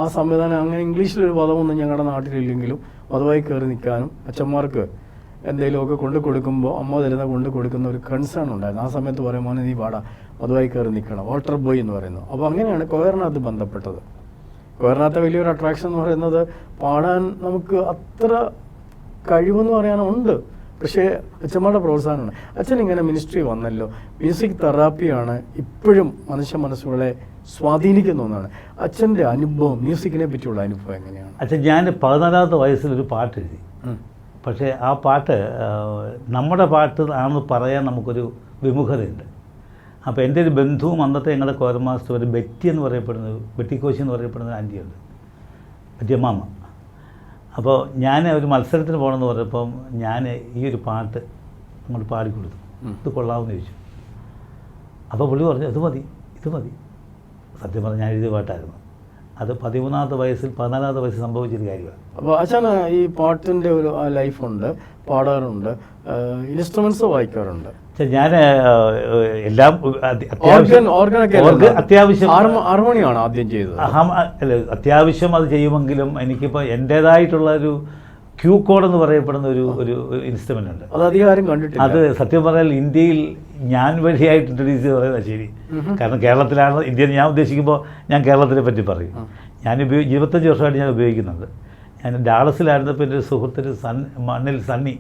ആ സംവിധാനം, അങ്ങനെ ഇംഗ്ലീഷിലൊരു പദമൊന്നും ഞങ്ങളുടെ നാട്ടിലില്ലെങ്കിലും പദമായി കയറി നിൽക്കാനും അച്ഛന്മാർക്ക് എന്തെങ്കിലുമൊക്കെ കൊണ്ട് കൊടുക്കുമ്പോൾ അമ്മ തരുന്ന കൊണ്ട് കൊടുക്കുന്ന ഒരു കൺസേൺ ഉണ്ടായിരുന്നു. ആ സമയത്ത് പറയുമ്പോൾ നീ പാടാ പദമായി കയറി നിൽക്കണം, ഓൾട്ടർ ബോയ് എന്ന് പറയുന്നു. അപ്പോൾ അങ്ങനെയാണ് കൊയറിനകത്ത് ബന്ധപ്പെട്ടത്. കൊയറിനകത്തെ വലിയൊരു അട്രാക്ഷൻ എന്ന് പറയുന്നത് പാടാൻ നമുക്ക് അത്ര കഴിവെന്ന് പറയാനുണ്ട്, പക്ഷേ അച്ഛന്മാരുടെ പ്രോത്സാഹനമാണ്. അച്ഛൻ ഇങ്ങനെ മിനിസ്ട്രി വന്നല്ലോ, മ്യൂസിക് തെറാപ്പിയാണ് ഇപ്പോഴും മനുഷ്യ മനസ്സുകളെ സ്വാധീനിക്കുന്ന ഒന്നാണ്. അച്ഛൻ്റെ അനുഭവം, മ്യൂസിക്കിനെ പറ്റിയുള്ള അനുഭവം എങ്ങനെയാണ്? അച്ഛൻ, ഞാൻ 14ാമത്തെ വയസ്സിലൊരു പാട്ട് എഴുതി. പക്ഷേ ആ പാട്ട് നമ്മുടെ പാട്ട് ആണെന്ന് പറയാൻ നമുക്കൊരു വിമുഖതയുണ്ട്. അപ്പോൾ എൻ്റെ ഒരു ബന്ധുവും അന്നത്തെ ഞങ്ങളുടെ കോയർ മാസ്റ്റർ ഒരു ബെറ്റി എന്ന് പറയപ്പെടുന്നത്, ബെറ്റിക്കോശി എന്ന് പറയപ്പെടുന്ന ഒരു ആൻറ്റിയുണ്ട്, ബെറ്റിയമ്മാമ്മ. അപ്പോൾ ഞാൻ ഒരു മത്സരത്തിന് പോകണമെന്ന് പറഞ്ഞപ്പം ഞാൻ ഈ ഒരു പാട്ട് അങ്ങോട്ട് പാടിക്കൊടുത്തു. ഇത് കൊള്ളാമെന്ന് ചോദിച്ചു. അപ്പോൾ പുള്ളി പറഞ്ഞു ഇത് മതി, ഇത് മതി. സത്യം പറഞ്ഞാൽ ഞാൻ എഴുതിയ പാട്ടായിരുന്നു. അത് 13ാമത്തെ വയസ്സിൽ 14ാമത്തെ വയസ്സിൽ സംഭവിച്ചൊരു കാര്യമാണ്. അപ്പോൾ അച്ഛന് ഈ പാട്ടിൻ്റെ ഒരു ലൈഫുണ്ട്, പാടാറുണ്ട്, ഇൻസ്ട്രുമെൻറ്റ്സ് വായിക്കാറുണ്ട്. ഞാൻ എല്ലാം അത്യാവശ്യം ഹാർമോണിയാണ് ആദ്യം ചെയ്തത്. അല്ല, അത്യാവശ്യം അത് ചെയ്യുമെങ്കിലും എനിക്കിപ്പോൾ എൻ്റേതായിട്ടുള്ള ഒരു ക്യൂ കോഡ് എന്ന് പറയപ്പെടുന്ന ഒരു ഇൻസ്ട്രുമെൻ്റ് ഉണ്ട്. അത് അധികാരം കണ്ടിട്ടില്ല. അത് സത്യം പറഞ്ഞാൽ ഇന്ത്യയിൽ ഞാൻ വഴിയായിട്ട് ഇൻട്രൊഡ്യൂസ് ചെയ്ത് പറയുന്നത് ശരി. കാരണം കേരളത്തിലാണ്, ഇന്ത്യയിൽ ഞാൻ ഉദ്ദേശിക്കുമ്പോൾ ഞാൻ കേരളത്തിനെ പറ്റി പറയും. ഞാൻ 25 വർഷമായിട്ട് ഞാൻ ഉപയോഗിക്കുന്നുണ്ട്. ഞാൻ ഡാളസിലായിരുന്നപ്പോൾ എൻ്റെ ഒരു സുഹൃത്തിന് മണ്ണിൽ സണ്ണി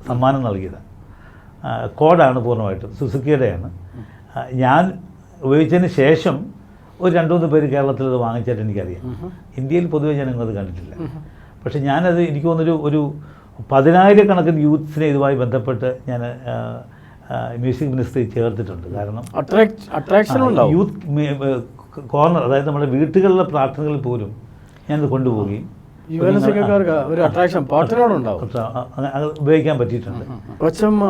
സമ്മാനം നൽകിയത് കോഡാണ്, പൂർണ്ണമായിട്ടും സുസുക്കിയുടെയാണ്. ഞാൻ ഉപയോഗിച്ചതിന് ശേഷം ഒരു 2-3 പേര് കേരളത്തിൽ അത് വാങ്ങിച്ചായിട്ട് എനിക്കറിയാം. ഇന്ത്യയിൽ പൊതുവെ ജനങ്ങളത് കണ്ടിട്ടില്ല. പക്ഷേ ഞാനത് എനിക്ക് തോന്നുന്നൊരു 10,000-കണക്കിന് യൂത്ത്സിനെ ഇതുമായി ബന്ധപ്പെട്ട് ഞാൻ മ്യൂസിക് മിനിസ്ട്രി ചേർത്തിട്ടുണ്ട്. കാരണം യൂത്ത് കോർണർ, അതായത് നമ്മുടെ വീട്ടുകളിലെ പ്രാർത്ഥനകളിൽ പോലും ഞാനത് കൊണ്ടുപോവുകയും ഒരു അട്രാക്ഷൻ പാട്ടിനോടുണ്ടാവും, ഉപയോഗിക്കാൻ പറ്റിയിട്ടുണ്ട്. കൊച്ചമ്മ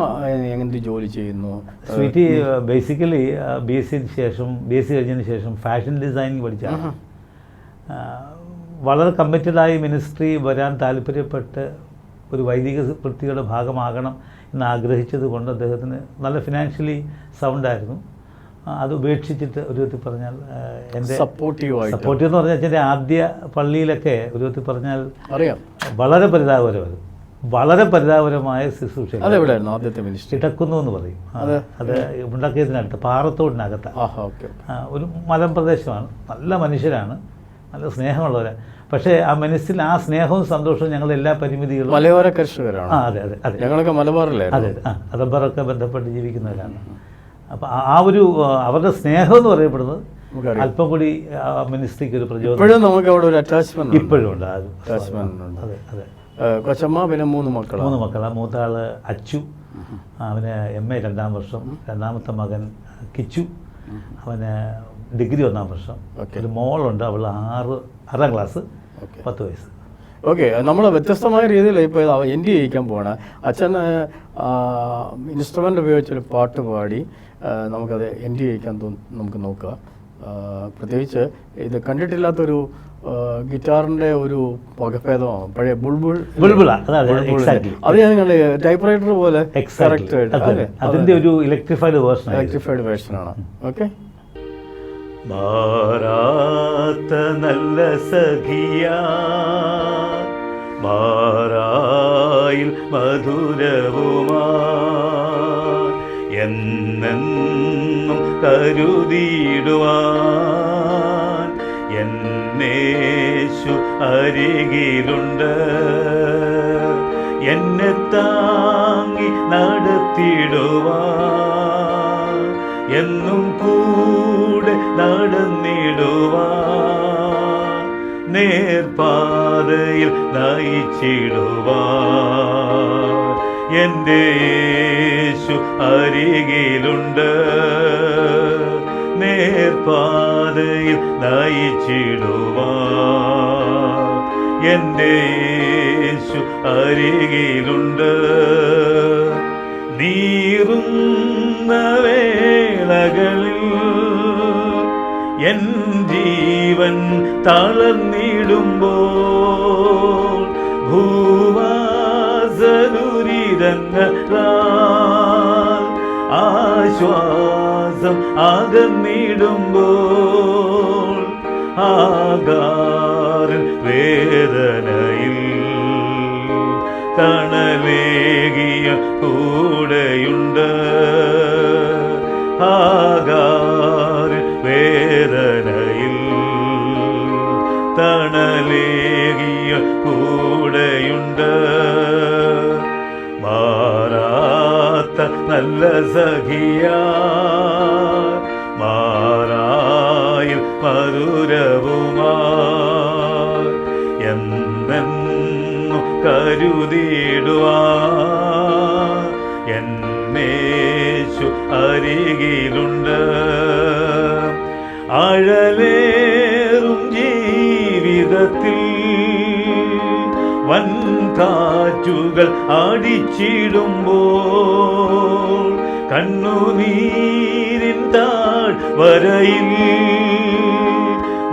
എന്ത് ജോലി ചെയ്യുന്നു? സ്വീറ്റി ബേസിക്കലി BSc കഴിഞ്ഞതിന് ശേഷം ഫാഷൻ ഡിസൈനിങ് പഠിച്ചാണ്. വളരെ കമ്മിറ്റഡായി മിനിസ്ട്രി വരാൻ താല്പര്യപ്പെട്ട് ഒരു വൈദിക വൃത്തിയുടെ ഭാഗമാകണം എന്ന് ആഗ്രഹിച്ചത് കൊണ്ട് അദ്ദേഹത്തിന് നല്ല ഫിനാൻഷ്യലി സൗണ്ടായിരുന്നു. അത് ഉപേക്ഷിച്ചിട്ട് ഒരു വിധത്തിൽ പറഞ്ഞാൽ എൻ്റെ സപ്പോർട്ടീവ് എന്ന് പറഞ്ഞാൽ എൻ്റെ ആദ്യ പള്ളിയിലൊക്കെ ഒരു വിധത്തിൽ പറഞ്ഞാൽ അറിയാം വളരെ പരിതാപകരമായ ശുശ്രൂഷ. ഇടക്കുന്നു എന്ന് പറയും. അത് മുണ്ടക്കയത്തിനടുത്ത് പാറത്തോടിനകത്താണ്. ഒരു മലമ്പ്രദേശമാണ്. നല്ല മനുഷ്യരാണ്, നല്ല സ്നേഹമുള്ളവരാണ്. പക്ഷേ ആ മനസ്സിൽ ആ സ്നേഹവും സന്തോഷവും ഞങ്ങളുടെ എല്ലാ പരിമിതികളും മലയോര കർഷകരാണ്. അതെ അതെ അതെ, ഞങ്ങളൊക്കെ മലബാറിലെ അതെ റബ്ബറൊക്കെ ബന്ധപ്പെട്ട് ജീവിക്കുന്നവരാണ്. അപ്പോൾ ആ ഒരു അവരുടെ സ്നേഹം എന്ന് പറയപ്പെടുന്നത് അല്പം കൂടി മിനിസ്ട്രിക്ക് ഒരു പ്രചോദനം നമുക്ക് അവിടെ ഒരു അറ്റാച്ച്മെന്റ് ഇപ്പോഴും ഉണ്ട്. അതെ അതെ. കൊച്ചമ്മ പിന്നെ 3 മക്കളാണ്. മൂത്താള് അച്ചു, അവന് MA 2ാം വർഷം. രണ്ടാമത്തെ മകൻ കിച്ചു, അവന് ഡിഗ്രി 1ാം വർഷം. ഒരു മോളുണ്ട്, അവൾ 6ാം ക്ലാസ്, 10 വയസ്സ്. ഓക്കെ, നമ്മൾ വ്യത്യസ്തമായ രീതിയിൽ ഇപ്പോൾ എൻഡ് ചെയ്യിക്കാൻ പോകണം. അച്ഛൻ ഇൻസ്ട്രുമെൻ്റ് ഉപയോഗിച്ചൊരു പാട്ട് പാടി നമുക്കത് എൻഡ് ചെയ്യിക്കാൻ നമുക്ക് നോക്കുക. പ്രത്യേകിച്ച് ഇത് കണ്ടിട്ടില്ലാത്തൊരു ഗിറ്റാറിൻ്റെ ഒരു വകഭേദമാണ്, പഴയ ബുൾബുൾ. അത് ഞാൻ ടൈപ്പ് റൈറ്റർ പോലെ അതിൻ്റെ ഒരു ഇലക്ട്രിഫൈഡ് വേർഷനാണ്. ഓക്കെ. മാറാത്ത നല്ല സഖിയാ മാറായിൽ മധുരവുമാ എന്നെന്നും കരുതിയിടുവാൻ എന്നേശു അരികിലുണ്ട്. എന്നെ താങ്ങി നടത്തിടുവാൻ എന്നും കൂടെ നടന്നിടുവാൻ നേർപാതയിൽ നയിച്ചിടുവാൻ എൻ്റെ യേശു അരികിലുണ്ട്. നേർപാതയിൽ നയിച്ചിടുവാൻ എൻ്റെ യേശു അരികിലുണ്ട്. നീറുന്ന വേളകളിൽ എൻ ജീവൻ തളർന്നിടുമ്പോൾ ഭൂവാസദുരിതങ്ങളാൽ ആശ്വാസം അകന്നിടുമ്പോൾ ആകാരൻ വേദനയിൽ തണലേകിയ കൂടെയുണ്ട്. ആകാരൻ വേദനയിൽ തണലേകിയ കൂടെയുണ്ട്. മാറാത്ത നല്ല സഖിയാ മാറായിൽ മധുരവുമാ എന്നെന്നു കരുതിടുവാ എന്നേശു അരികിലുണ്ട്. അഴലേറും ജീവിതത്തിൽ വൻ കാറ്റുകൾ അടിച്ചിടുമ്പോൾ കണ്ണുനീരിൻ താഴ്വരയിൽ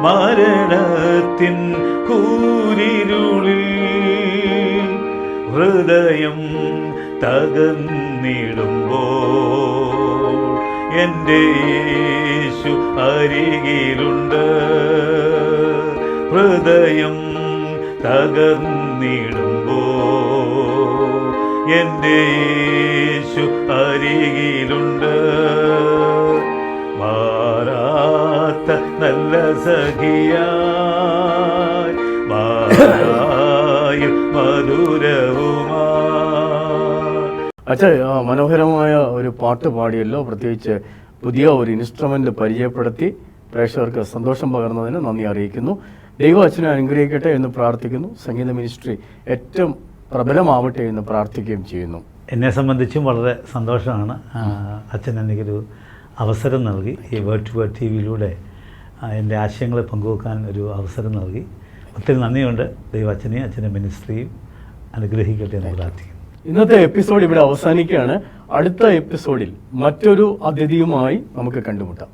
മരണത്തിൻ കൂരിരുളിൽ ഹൃദയം തകർന്നിടുമ്പോൾ എൻ്റെ യേശു അരികിലുണ്ട്. ഹൃദയം തകർന്നിടുമ്പോൾ എൻ്റെ യേശു അരികിലുണ്ട്. മാറാത്ത നല്ല സഖിയായി മാറായിൽ മധുരവുമായി. അച്ഛാ, മനോഹരമായ ഒരു പാട്ട് പാടിയല്ലോ. പ്രത്യേകിച്ച് പുതിയ ഒരു ഇൻസ്ട്രുമെൻ്റ് പരിചയപ്പെടുത്തി പ്രേക്ഷകർക്ക് സന്തോഷം പകർന്നതിന് നന്ദി അറിയിക്കുന്നു. ദൈവം അച്ഛനെ അനുഗ്രഹിക്കട്ടെ എന്ന് പ്രാർത്ഥിക്കുന്നു. സംഗീത മിനിസ്ട്രി ഏറ്റവും പ്രബലമാവട്ടെ എന്ന് പ്രാർത്ഥിക്കുകയും ചെയ്യുന്നു. എന്നെ സംബന്ധിച്ചും വളരെ സന്തോഷമാണ്. അച്ഛൻ എനിക്കൊരു അവസരം നൽകി. ഈ വേർഡ് ടു വേർഡ് ടി വിയിലൂടെ എൻ്റെ ആശയങ്ങളെ പങ്കുവെക്കാൻ ഒരു അവസരം നൽകി. ഒത്തിരി നന്ദിയുണ്ട്. ദൈവം അച്ഛനെയും അച്ഛൻ്റെ മിനിസ്ട്രിയും അനുഗ്രഹിക്കട്ടെ എന്ന് പ്രാർത്ഥിക്കുന്നു. ഇന്നത്തെ എപ്പിസോഡ് ഇവിടെ അവസാനിക്കുകയാണ്. അടുത്ത എപ്പിസോഡിൽ മറ്റൊരു അതിഥിയുമായി നമുക്ക് കണ്ടുമുട്ടാം.